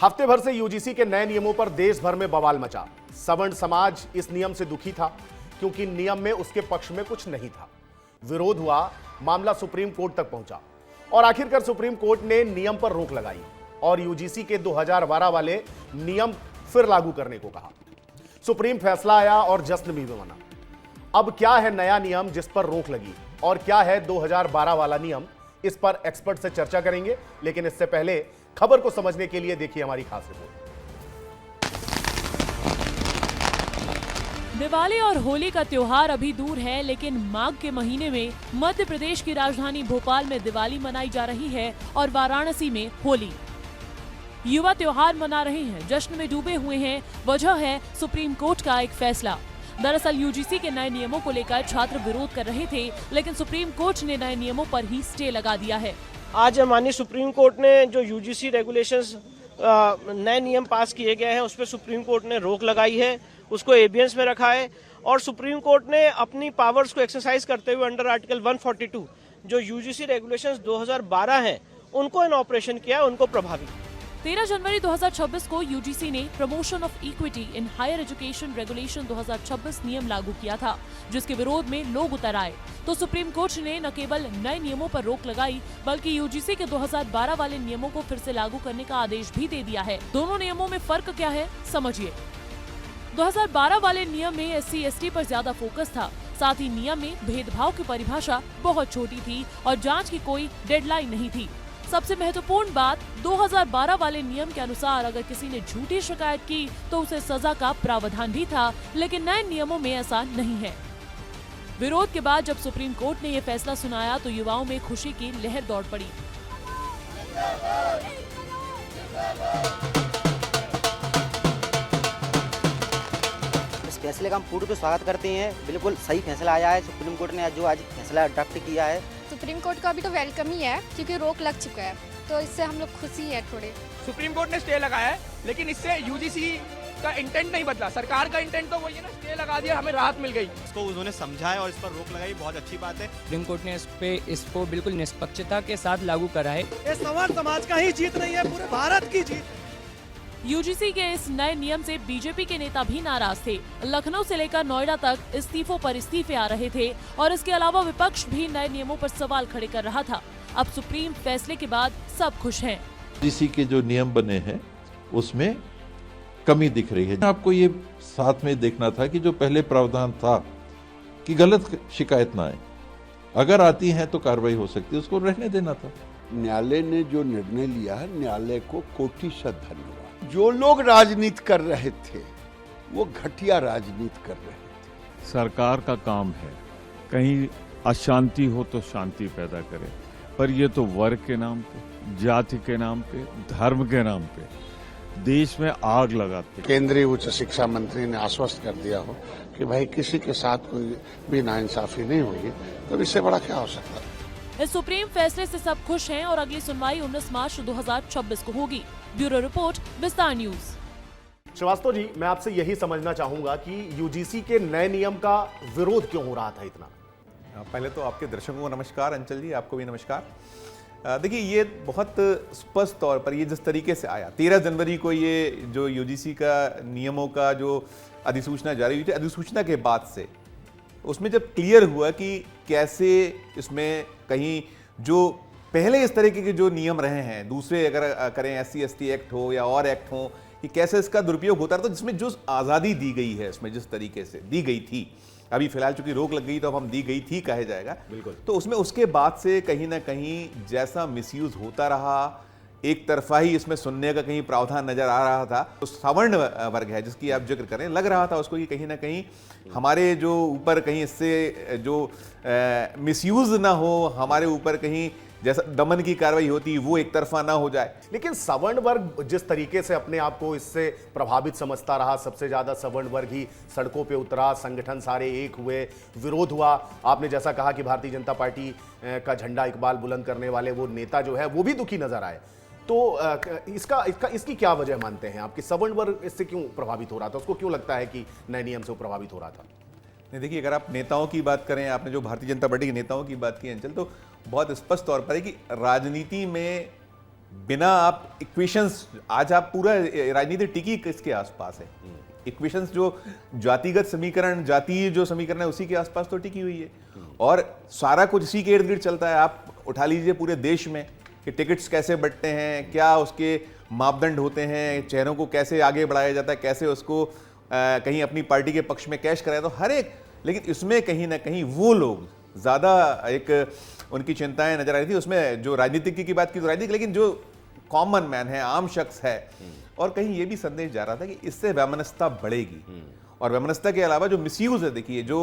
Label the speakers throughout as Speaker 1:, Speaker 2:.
Speaker 1: हफ्ते भर से यूजीसी के नए नियमों पर देश भर में बवाल मचा। सवर्ण समाज इस नियम से दुखी था क्योंकि नियम में उसके पक्ष में कुछ नहीं था। विरोध हुआ, मामला सुप्रीम कोर्ट तक पहुंचा और आखिरकार सुप्रीम कोर्ट ने नियम पर रोक लगाई और यूजीसी के 2012 वाले नियम फिर लागू करने को कहा। सुप्रीम फैसला आया और जश्न भी मना। अब क्या है नया नियम जिस पर रोक लगी और क्या है 2012 वाला नियम, इस पर एक्सपर्ट से चर्चा करेंगे। लेकिन इससे पहले खबर को समझने के लिए देखिए हमारी खास रिपोर्ट।
Speaker 2: दिवाली और होली का त्योहार अभी दूर है, लेकिन माघ के महीने में मध्य प्रदेश की राजधानी भोपाल में दिवाली मनाई जा रही है और वाराणसी में होली। युवा त्योहार मना रहे हैं, जश्न में डूबे हुए हैं। वजह है सुप्रीम कोर्ट का एक फैसला। दरअसल यूजीसी के नए नियमों को लेकर छात्र विरोध कर रहे थे, लेकिन सुप्रीम कोर्ट ने नए नियमों पर ही स्टे लगा दिया है।
Speaker 3: आज माननीय सुप्रीम कोर्ट ने जो यूजीसी रेगुलेशंस नए नियम पास किए गए हैं उस पर सुप्रीम कोर्ट ने रोक लगाई है, उसको एबियंस में रखा है और सुप्रीम कोर्ट ने अपनी पावर्स को एक्सरसाइज करते हुए अंडर आर्टिकल 142 जो यूजीसी रेगुलेशंस 2012 हैं उनको इन ऑपरेशन किया है, उनको प्रभावी।
Speaker 2: 13 जनवरी 2026 को यूजीसी ने promotion of equity in higher education regulation 2026 नियम लागू किया था, जिसके विरोध में लोग उतर आए। तो सुप्रीम कोर्ट ने न केवल नए नियमों पर रोक लगाई, बल्कि यूजीसी के 2012 वाले नियमों को फिर से लागू करने का आदेश भी दे दिया है। दोनों नियमों में फर्क क्या है, समझिए। 2012 वाले नियम में SC/ST पर ज्यादा फोकस था। साथ ही नियम में भेदभाव की परिभाषा बहुत छोटी थी और जांच की कोई डेडलाइन नहीं थी। सबसे महत्वपूर्ण बात, 2012 वाले नियम के अनुसार अगर किसी ने झूठी शिकायत की तो उसे सजा का प्रावधान भी था, लेकिन नए नियमों में ऐसा नहीं है। विरोध के बाद जब सुप्रीम कोर्ट ने यह फैसला सुनाया तो युवाओं में खुशी की लहर दौड़ पड़ी।
Speaker 4: इस फैसले का हम पूर्ण तो स्वागत करते हैं। बिल्कुल सही फैसला आया है सुप्रीम कोर्ट ने जो आज फैसला अडॉप्ट किया है।
Speaker 5: सुप्रीम कोर्ट का अभी तो वेलकम ही है क्योंकि रोक लग चुका है, तो इससे हम लोग खुशी है थोड़े।
Speaker 6: सुप्रीम कोर्ट ने स्टे लगाया है, लेकिन इससे यूजीसी का इंटेंट नहीं बदला। सरकार का इंटेंट तो वही है ना, स्टे लगा दिया, हमें राहत मिल गई।
Speaker 7: इसको उन्होंने समझाया और इस पर रोक लगाई, बहुत अच्छी बात है।
Speaker 8: सुप्रीम कोर्ट ने इसको बिल्कुल निष्पक्षता के साथ लागू करा है।
Speaker 9: ये सवर्ण समाज का ही जीत नहीं है, पूरे भारत की जीत है।
Speaker 2: यूजीसी के इस नए नियम से बीजेपी के नेता भी नाराज थे। लखनऊ से लेकर नोएडा तक इस्तीफों पर इस्तीफे आ रहे थे और इसके अलावा विपक्ष भी नए नियमों पर सवाल खड़े कर रहा था। अब सुप्रीम फैसले के बाद सब खुश हैं।
Speaker 10: यूजीसी के जो नियम बने हैं उसमें कमी दिख रही है। आपको ये साथ में देखना था कि जो पहले प्रावधान था कि गलत शिकायत ना आए, अगर आती है तो कार्रवाई हो सकती है, उसको रहने देना था।
Speaker 11: न्यायालय ने जो निर्णय लिया है, न्यायालय को कोटिशत धन्यवाद। जो लोग राजनीति कर रहे थे वो घटिया राजनीति कर रहे थे।
Speaker 12: सरकार का काम है कहीं अशांति हो तो शांति पैदा करे, पर ये तो वर्ग के नाम पे, जाति के नाम पे, धर्म के नाम पे देश में आग लगाते।
Speaker 11: केंद्रीय उच्च शिक्षा मंत्री ने आश्वस्त कर दिया हो कि भाई किसी के साथ कोई भी नाइंसाफी नहीं होगी, तो इससे बड़ा क्या हो सकता है।
Speaker 2: इस सुप्रीम फैसले से सब खुश हैं और अगली सुनवाई 19 मार्च 2026 को होगी। ब्यूरो रिपोर्ट, विस्तार न्यूज।
Speaker 1: श्रीवास्तव जी, मैं आपसे यही समझना चाहूंगा कि यूजीसी के नए नियम का विरोध क्यों हो रहा था इतना।
Speaker 7: पहले तो आपके दर्शकों को नमस्कार, अंचल जी आपको भी नमस्कार। देखिए, ये बहुत स्पष्ट तौर पर ये जिस तरीके से आया 13 जनवरी को, ये जो यूजीसी का नियमों का जो अधिसूचना जारी हुई थी, अधिसूचना के बाद से उसमें जब क्लियर हुआ कि कैसे इसमें कहीं जो पहले इस तरीके के जो नियम रहे हैं, दूसरे अगर करें SC/ST एक्ट हो या और एक्ट हो, कि कैसे इसका दुरुपयोग होता रहा, तो जिसमें जो आज़ादी दी गई है इसमें जिस तरीके से दी गई थी, अभी फिलहाल चूंकि रोक लग गई तो अब हम दी गई थी कहा जाएगा,
Speaker 1: बिल्कुल।
Speaker 7: तो उसमें उसके बाद से कहीं ना कहीं जैसा मिसयूज होता रहा, एक तरफा ही इसमें सुनने का कहीं प्रावधान नजर आ रहा था। तो सवर्ण वर्ग है जिसकी आप जिक्र करें, लग रहा था उसको कि कहीं ना कहीं हमारे जो ऊपर कहीं इससे जो मिसयूज ना हो, हमारे ऊपर कहीं जैसा दमन की कार्रवाई होती वो एक तरफा ना हो जाए।
Speaker 1: लेकिन सवर्ण वर्ग जिस तरीके से अपने आप को इससे प्रभावित समझता रहा, सबसे ज्यादा सवर्ण वर्ग ही सड़कों पे उतरा, संगठन सारे एक हुए, विरोध हुआ। आपने जैसा कहा कि भारतीय जनता पार्टी का झंडा इकबाल बुलंद करने वाले वो नेता जो है वो भी दुखी नजर आए। तो इसकी क्या वजह मानते हैं आप कि सवर्ण वर्ग इससे क्यों प्रभावित हो रहा था? उसको क्यों लगता है कि नए नियम से वो प्रभावित हो रहा था?
Speaker 7: नहीं, देखिए, अगर आप नेताओं की बात करें, आपने जो भारतीय जनता पार्टी के नेताओं की बात की अंचल, तो बहुत स्पष्ट तौर पर है कि राजनीति में बिना आप इक्वेशंस, आज आप पूरा राजनीति टिकी किसके आसपास है? इक्वेशंस जो जातिगत समीकरण, जातीय जो समीकरण है उसी के आसपास तो टिकी हुई है, और सारा कुछ इसी के इर्द गिर्द चलता है। आप उठा लीजिए पूरे देश में कि टिकट्स कैसे बंटते हैं, क्या उसके मापदंड होते हैं, चेहरों को कैसे आगे बढ़ाया जाता है, कैसे उसको कहीं अपनी पार्टी के पक्ष में कैश कराया, तो हर एक, लेकिन इसमें कहीं ना कहीं वो लोग ज़्यादा एक उनकी चिंताएं नजर आ रही थी। उसमें जो राजनीतिक की बात की तो राजनीतिक, लेकिन जो कॉमन मैन है, आम शख्स है, और कहीं ये भी संदेश जा रहा था कि इससे वैमनस्यता बढ़ेगी। और वैमनस्यता के अलावा जो मिसयूज है, देखिए जो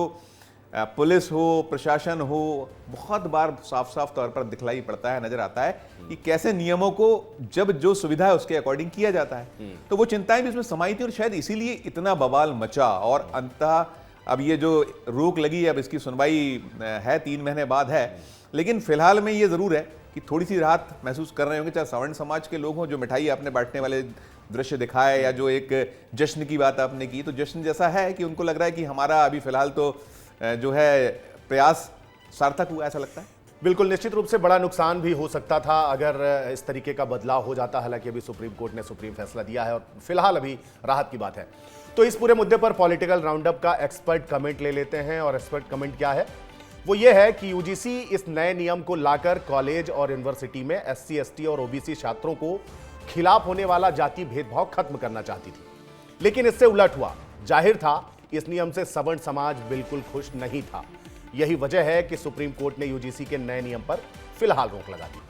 Speaker 7: पुलिस हो, प्रशासन हो, बहुत बार साफ साफ तौर पर दिखलाई पड़ता है, नजर आता है कि कैसे नियमों को जब जो सुविधा है उसके अकॉर्डिंग किया जाता है। तो वो चिंताएं भी इसमें समाई थी, और शायद इसीलिए इतना बवाल मचा। और अंततः अब ये जो रोक लगी, अब इसकी सुनवाई है 3 महीने बाद है, लेकिन फिलहाल में ये जरूर है कि थोड़ी सी राहत महसूस कर रहे होंगे, चाहे सवर्ण समाज के लोग हों, जो मिठाई आपने बांटने वाले दृश्य दिखाए, या जो एक जश्न की बात आपने की, तो जश्न जैसा है कि उनको लग रहा है कि हमारा अभी फिलहाल तो जो है प्रयास सार्थक हुआ, ऐसा लगता है।
Speaker 1: बिल्कुल, निश्चित रूप से बड़ा नुकसान भी हो सकता था अगर इस तरीके का बदलाव हो जाता। हालांकि अभी सुप्रीम कोर्ट ने सुप्रीम फैसला दिया है और फिलहाल अभी राहत की बात है। तो इस पूरे मुद्दे पर पॉलिटिकल राउंडअप का एक्सपर्ट कमेंट ले लेते हैं, और एक्सपर्ट कमेंट क्या है? वो ये है कि यूजीसी इस नए नियम को लाकर कॉलेज और यूनिवर्सिटी में एससी, एसटी और ओबीसी छात्रों को खिलाफ होने वाला जाति भेदभाव खत्म करना चाहती थी, लेकिन इससे उलट हुआ। जाहिर था इस नियम से सवर्ण समाज बिल्कुल खुश नहीं था। यही वजह है कि सुप्रीम कोर्ट ने यूजीसी के नए नियम पर फिलहाल रोक लगा दी।